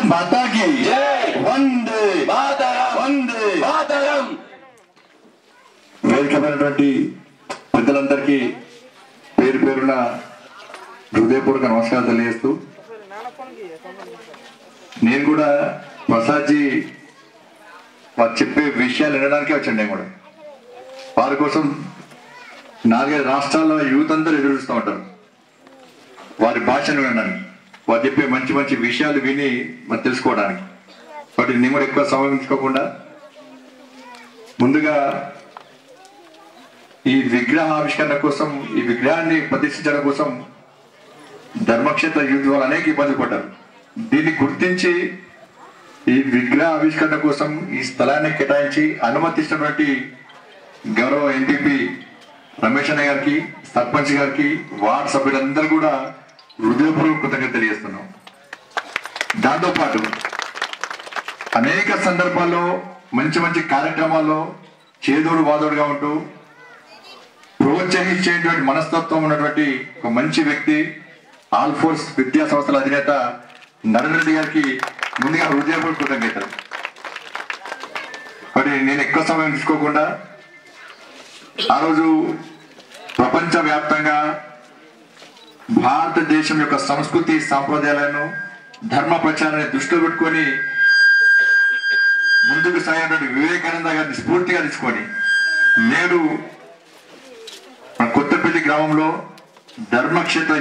माता की वंदे वंदे వేదికమైనటువంటి పెద్దలందరికీ పేరు పేరున హృదయపూర్వక నమస్కారాలు తెలియజేస్తూ నేను కూడా ప్రసాద్జీ వారు చెప్పే విషయాలు వినడానికే వచ్చాను. నేను కూడా వారి కోసం 4-5 రాష్ట్రాల్లో యూత్ అందరూ ఎదురు చూస్తూ ఉంటారు వారి భాషను వినడానికి, వారు చెప్పే మంచి మంచి విషయాలు విని మరి తెలుసుకోవడానికి. కాబట్టి నేను కూడా ఎక్కువ సమయం ఉంచుకోకుండా ముందుగా ఈ విగ్రహ ఆవిష్కరణ కోసం, ఈ విగ్రహాన్ని ప్రతిష్ఠించడం కోసం ధర్మక్షేత్ర యూత్ వాళ్ళు అనేక ఇబ్బంది పడ్డారు. దీన్ని గుర్తించి ఈ విగ్రహ ఆవిష్కరణ కోసం ఈ స్థలాన్ని కేటాయించి అనుమతిస్తున్నటువంటి గౌరవ ఎంపీపీ రమేష్ అన్న గారికి, సర్పంచ్ గారికి, వార్డు సభ్యులందరూ కూడా హృదయపూర్వక కృతజ్ఞత తెలియజేస్తున్నాం. దాంతోపాటు అనేక సందర్భాల్లో మంచి మంచి కార్యక్రమాల్లో చేదోడు వాదోడుగా ఉంటూ ప్రోత్సహించేటువంటి మనస్తత్వం ఉన్నటువంటి ఒక మంచి వ్యక్తి ఆల్ ఫోర్స్ విద్యా సంస్థల అధినేత నరేంద్ర రెడ్డి గారికి ముందుగా హృదయపూర్వక కృతజ్ఞతలు. మరి నేను ఎక్కువ సమయం తీసుకోకుండా ఆ రోజు ప్రపంచవ్యాప్తంగా భారతదేశం యొక్క సంస్కృతి సాంప్రదాయాలను ధర్మ ప్రచారాన్ని దృష్టిలో పెట్టుకొని ముందుకు సాగినటువంటి వివేకానంద గారిని స్ఫూర్తిగా తీసుకొని నేడు మన కొత్తపల్లి గ్రామంలో ధర్మక్షేత్ర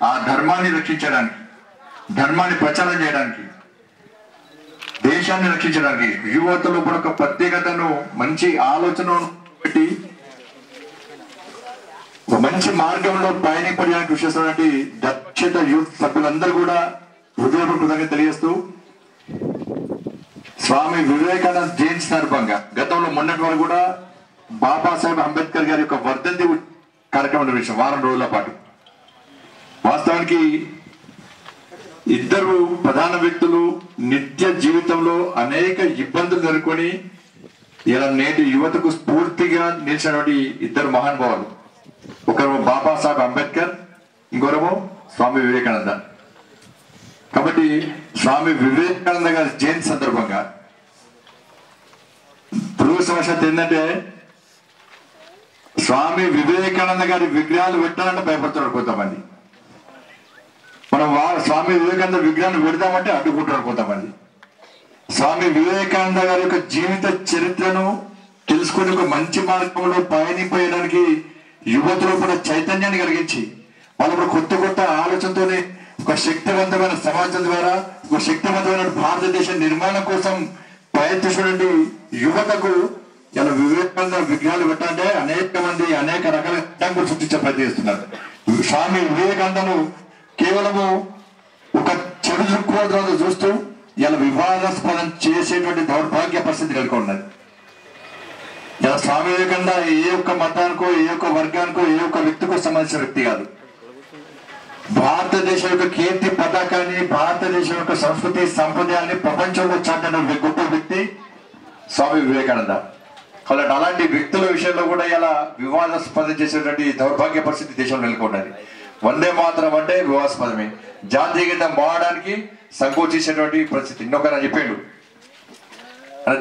ఆ ధర్మాన్ని రక్షించడానికి, ధర్మాన్ని ప్రచారం చేయడానికి, దేశాన్ని రక్షించడానికి యువతలో కూడా ఒక ప్రత్యేకతను, మంచి ఆలోచనను పెట్టి ఒక మంచి మార్గంలో పయనింపడానికి కృషి చేస్తున్నటువంటి ధర్మక్షేత్ర యూత్ సభ్యులందరూ కూడా హృదయపూర్వకంగా తెలియజేస్తూ స్వామి వివేకానంద జయంతి సందర్భంగా గతంలో మొన్నటి వరకు కూడా బాబాసాహెబ్ అంబేద్కర్ గారి యొక్క వర్ధంతి కార్యక్రమం నిర్వహించాం 1 వారం రోజుల పాటు. వాస్తవానికి ఇద్దరు ప్రధాన వ్యక్తులు నిత్య జీవితంలో అనేక ఇబ్బందులు ఎదుర్కొని ఇలా నేటి యువతకు స్ఫూర్తిగా నిలిచినటువంటి ఇద్దరు మహానుభావులు. ఒకరు బాబాసాహెబ్ అంబేద్కర్, ఇంకొకరు స్వామి వివేకానంద. కాబట్టి స్వామి వివేకానంద గారి జయంతి సందర్భంగా దురదృష్టవశాత్తు ఏంటంటే స్వామి వివేకానంద గారి విగ్రహాలు పెట్టాలంటే భయపడుతున్నారు కొంతమంది. మనం స్వామి వివేకానంద విగ్రహాన్ని పెడతామంటే అడ్డుకుంటున్నారు కొంతమంది. స్వామి వివేకానంద గారి యొక్క జీవిత చరిత్రను తెలుసుకుని ఒక మంచి మార్గంలో పయనిపోయడానికి యువతులు కూడా చైతన్యాన్ని కలిగించి వాళ్ళు కూడా కొత్త కొత్త ఆలోచనతోనే ఒక శక్తివంతమైన సమాజం ద్వారా ఒక శక్తివంతమైన భారతదేశ నిర్మాణం కోసం ప్రయత్నించినటువంటి యువతకు ఇలా వివేకానంద విగ్రహాలు పెట్టాలంటే అనేక మంది అనేక రకాల అడ్డంకులు సృష్టించే ప్రయత్నిస్తున్నారు. స్వామి వివేకానందను కేవలము ఒక చెడు దృక్కోణంతో చూస్తూ ఇలా వివాదాస్పదం చేసేటువంటి దౌర్భాగ్య పరిస్థితి కలిగి ఉన్నది. ఇలా స్వామి వివేకానంద ఏ ఒక్క మతానికో, ఏ ఒక్క వర్గానికో, ఏ ఒక్క వ్యక్తికో సంబంధించిన వ్యక్తి కాదు. భారతదేశం యొక్క కీర్తి పతాకాన్ని, భారతదేశం యొక్క సంస్కృతి సంప్రదాయాన్ని ప్రపంచంలో చాటిన గొప్ప వ్యక్తి స్వామి వివేకానంద. కాబట్టి అలాంటి వ్యక్తుల విషయంలో కూడా ఇలా వివాదాస్పదం చేసేటువంటి దౌర్భాగ్య పరిస్థితి దేశంలో నెలకొన్నది. వందే మాతరం అంటే వివాదాస్పదమే. జాతీయ గీతం వాడడానికి సంకోచించేటువంటి పరిస్థితి. ఇంకొక చెప్పాడు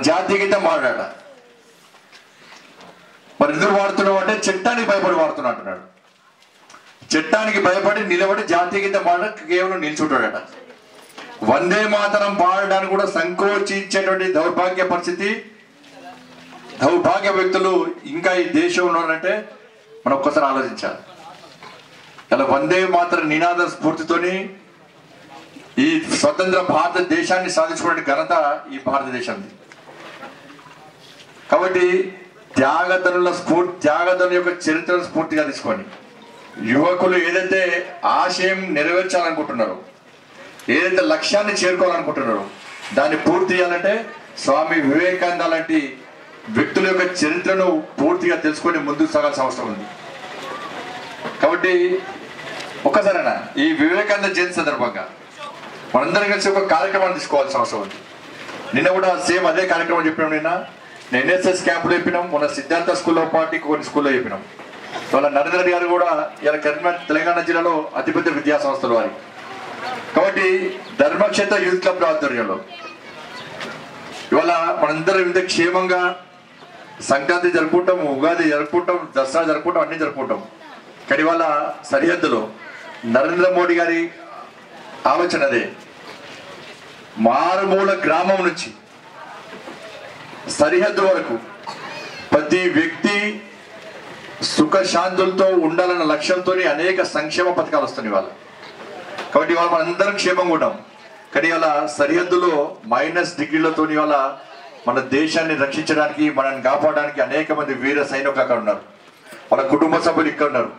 జాతీయ గీతం వాడాడ, మరి ఎందుకు వాడుతున్నావు అంటే చట్టానికి భయపడి వాడుతున్నా అంటున్నాడు. చట్టానికి భయపడి నిలబడి జాతీయ గీతం వాడడానికి కేవలం నిల్చుంటాడట. వందే మాతరం పాడడానికి కూడా సంకోచించేటువంటి దౌర్భాగ్య పరిస్థితి, దౌర్భాగ్య వ్యక్తులు ఇంకా ఈ దేశంలో ఉన్నారంటే మనం ఒక్కసారి ఆలోచించాలి. ఇలా వందే మాతరం నినాద స్ఫూర్తితోని ఈ స్వతంత్ర భారతదేశాన్ని సాధించుకునే ఘనత ఈ భారతదేశానికి. కాబట్టి త్యాగతనుల యొక్క చరిత్రను స్ఫూర్తిగా తీసుకొని యువకులు ఏదైతే ఆశయం నెరవేర్చాలనుకుంటున్నారో, ఏదైతే లక్ష్యాన్ని చేరుకోవాలనుకుంటున్నారో దాన్ని పూర్తి చేయాలంటే స్వామి వివేకానంద లాంటి వ్యక్తుల యొక్క చరిత్రను పూర్తిగా తెలుసుకొని ముందుకు సాగాల్సిన అవసరం ఉంది. కాబట్టి ఒక్కసారైనా ఈ వివేకానంద జయంతి సందర్భంగా మనందరం కలిసి ఒక కార్యక్రమాన్ని తీసుకోవాల్సిన అవసరం ఉంది. నిన్న కూడా సేమ్ అదే కార్యక్రమం చెప్పినాం. నిన్న ఎన్ఎస్ఎస్ క్యాంపులో చెప్పినాం, మొన్న సిద్ధార్థ స్కూల్లో పార్టీ కొన్ని స్కూల్లో చెప్పినాం. వాళ్ళ నరేంద్ర గారు కూడా ఇలా కరీంనగర్ తెలంగాణ జిల్లాలో అతిపెద్ద విద్యా సంస్థలు వారి కాబట్టి ధర్మక్షేత్ర యూత్ క్లబ్ ఆధ్వర్యంలో ఇవాళ మనందరం ఇంత క్షేమంగా సంక్రాంతి జరుపుకుంటాం, ఉగాది జరుపుకుంటాం, దసరా జరుపుకుంటాం, అన్ని జరుపుకుంటాం. కానీ ఇవాళ సరిహద్దులో నరేంద్ర మోడీ గారి ఆలోచన అదే. మారుమూల గ్రామం నుంచి సరిహద్దు వరకు ప్రతి వ్యక్తి సుఖశాంతులతో ఉండాలన్న లక్ష్యంతో అనేక సంక్షేమ పథకాలు వస్తున్నాయి ఇవాళ. కాబట్టి ఇవాళ మనందరం క్షేమంగా ఉంటాం. కానీ ఇవాళ సరిహద్దులో -డిగ్రీలతో ఇవాళ మన దేశాన్ని రక్షించడానికి, మనల్ని కాపాడడానికి అనేక మంది వీర సైనికులు అక్కడ ఉన్నారు. వాళ్ళ కుటుంబ సభ్యులు ఇక్కడ ఉన్నారు.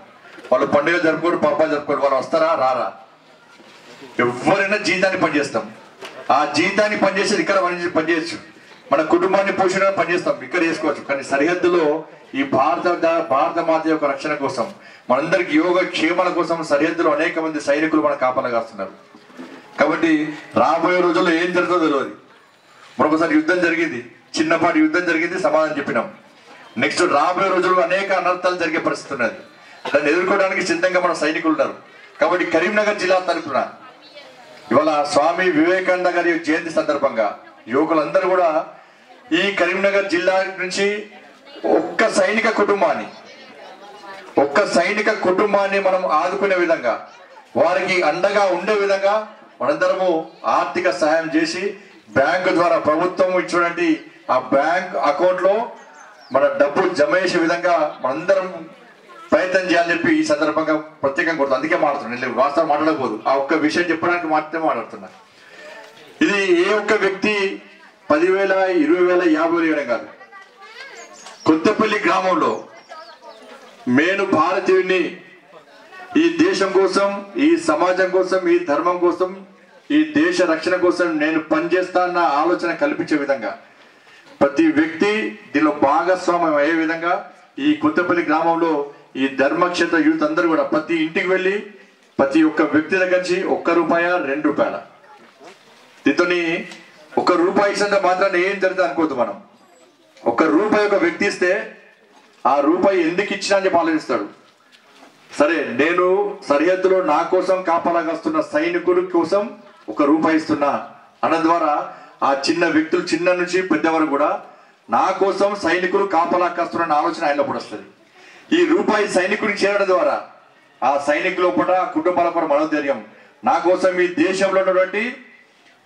వాళ్ళు పండుగ జరుపుకోరు, పబ్బాలు జరుపుకోరు. వాళ్ళు వస్తారా రారా? ఎవరైనా జీతాన్ని పనిచేస్తాం. ఆ జీతాన్ని పనిచేసేది ఇక్కడ పనిచేయచ్చు. మన కుటుంబాన్ని పోషణ పనిచేస్తాం, ఇక్కడ చేసుకోవచ్చు. కానీ సరిహద్దులో ఈ భారత మాత యొక్క రక్షణ కోసం, మనందరికి యోగ క్షేమాల కోసం సరిహద్దులో అనేక మంది సైనికులు మన కాపలా కాస్తున్నారు. కాబట్టి రాబోయే రోజుల్లో ఏం జరుగుతుందో తెలియదు. మరొకసారి యుద్ధం జరిగింది, చిన్నపాటి యుద్ధం జరిగింది, సమాధానం చెప్పినాం. నెక్స్ట్ రాబోయే రోజుల్లో అనేక అనర్థాలు జరిగే పరిస్థితి ఉన్నది. దాన్ని ఎదుర్కోవడానికి సిద్ధంగా మన సైనికులు ఉన్నారు. కాబట్టి కరీంనగర్ జిల్లా తరఫున ఇవాళ స్వామి వివేకానంద గారి జయంతి సందర్భంగా యువకులందరూ కూడా ఈ కరీంనగర్ జిల్లా నుంచి ఒక్క సైనిక కుటుంబాన్ని మనం ఆదుకునే విధంగా, వారికి అండగా ఉండే విధంగా మనందరము ఆర్థిక సహాయం చేసి బ్యాంకు ద్వారా ప్రభుత్వం ఇచ్చినటువంటి ఆ బ్యాంక్ అకౌంట్ లో మన డబ్బు జమ చేసే విధంగా మనందరం ప్రయత్నం చేయాలని చెప్పి ఈ సందర్భంగా ప్రత్యేకంగా కొడుతుంది. అందుకే మాట్లాడుతున్నాను, వాస్తవం మాట్లాడకపోదు. ఆ ఒక్క విషయం చెప్పడానికి మాత్రమే మాట్లాడుతున్నా. ఇది ఏ ఒక్క వ్యక్తి 10,000, 20,000, 50,000 ఇవ్వడం కాదు. కొత్తపల్లి గ్రామంలో నేను భారతీయుడిని, ఈ దేశం కోసం, ఈ సమాజం కోసం, ఈ ధర్మం కోసం, ఈ దేశ రక్షణ కోసం నేను పనిచేస్తానన్న ఆలోచన కల్పించే విధంగా ప్రతి వ్యక్తి దీనిలో భాగస్వామ్యం అయ్యే విధంగా ఈ కొత్తపల్లి గ్రామంలో ఈ ధర్మక్షేత్ర యూత్ అందరూ కూడా ప్రతి ఇంటికి వెళ్ళి ప్రతి ఒక్క వ్యక్తి దగ్గర నుంచి ₹1, ₹2 దీంతో ₹1 ఇస్తే మాత్రాన్ని ఏం జరుగుతుంది అనుకోవద్దు. మనం ₹1 ఒక వ్యక్తి ఇస్తే ఆ రూపాయి ఎందుకు ఇచ్చినా అని చెప్పి ఆలోచిస్తాడు. సరే, నేను సరిహద్దులో నా కోసం కాపలాగాస్తున్న సైనికుడి కోసం ₹1 ఇస్తున్నా అన్న ద్వారా ఆ చిన్న వ్యక్తులు, చిన్న నుంచి పెద్ద వరకు కూడా నా కోసం సైనికులు కాపలా కాస్తున్న ఆలోచన ఆయన లోపల వస్తుంది. ఈ ₹1 సైనికుడికి చేరడం ద్వారా ఆ సైనికుల లోపల, కుటుంబాల కూడా మనోధైర్యం, నా కోసం ఈ దేశంలో ఉన్నటువంటి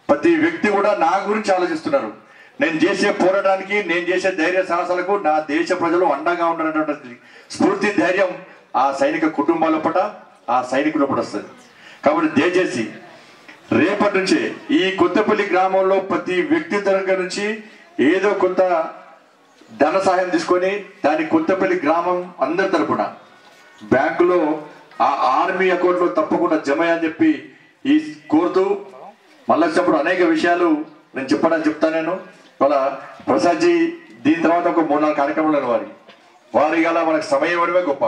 ప్రతి వ్యక్తి కూడా నా గురించి ఆలోచిస్తున్నారు. నేను చేసే పోరాటానికి, నేను చేసే ధైర్య సాహసాలకు నా దేశ ప్రజలు అండగా ఉన్నటువంటి స్ఫూర్తి, ధైర్యం ఆ సైనిక కుటుంబాల పట, ఆ సైనికుల పట వస్తుంది. కాబట్టి దయచేసి రేపటి నుంచే ఈ కొత్తపల్లి గ్రామంలో ప్రతి వ్యక్తి దగ్గర నుంచి ఏదో కొంత ధన సహాయం తీసుకొని దాని కొత్తపల్లి గ్రామం అందరి తరపున బ్యాంకులో ఆ ఆర్మీ అకౌంట్ లో తప్పకుండా జమ అని చెప్పి ఈ కోరుతూ, మళ్ళీ చెప్పడం అనేక విషయాలు నేను చెప్తాను. నేను వాళ్ళ ప్రసాద్జీ దీని తర్వాత ఒక 3-4 కార్యక్రమాలు వారి గల మనకు సమయం ఇవ్వడమే గొప్ప.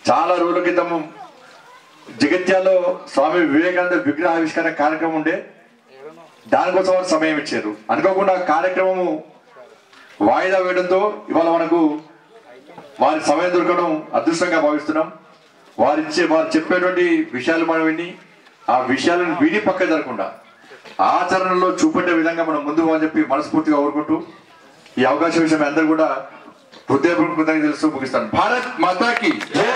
చాలా రోజుల క్రితం జగిత్యాలలో స్వామి వివేకానంద విగ్రహావిష్కరణ కార్యక్రమం ఉండే, దానికోసం వారు సమయం ఇచ్చారు. అనుకోకుండా కార్యక్రమము వాయిదా వేయడంతో ఇవాళ మనకు వారి సమయం దొరకడం అదృష్టంగా భావిస్తున్నాం. వారు చెప్పేటువంటి విషయాలు మనం విని, ఆ విషయాలను విని పక్క జరగకుండా ఆచరణలో చూపెట్టే విధంగా మనం ముందుకు అని చెప్పి మనస్ఫూర్తిగా కోరుకుంటూ ఈ అవకాశం విషయం అందరూ కూడా హృదయపూర్వకంగా తెలుస్తూ ముగిస్తాను. భారత్ మాతాకి జై.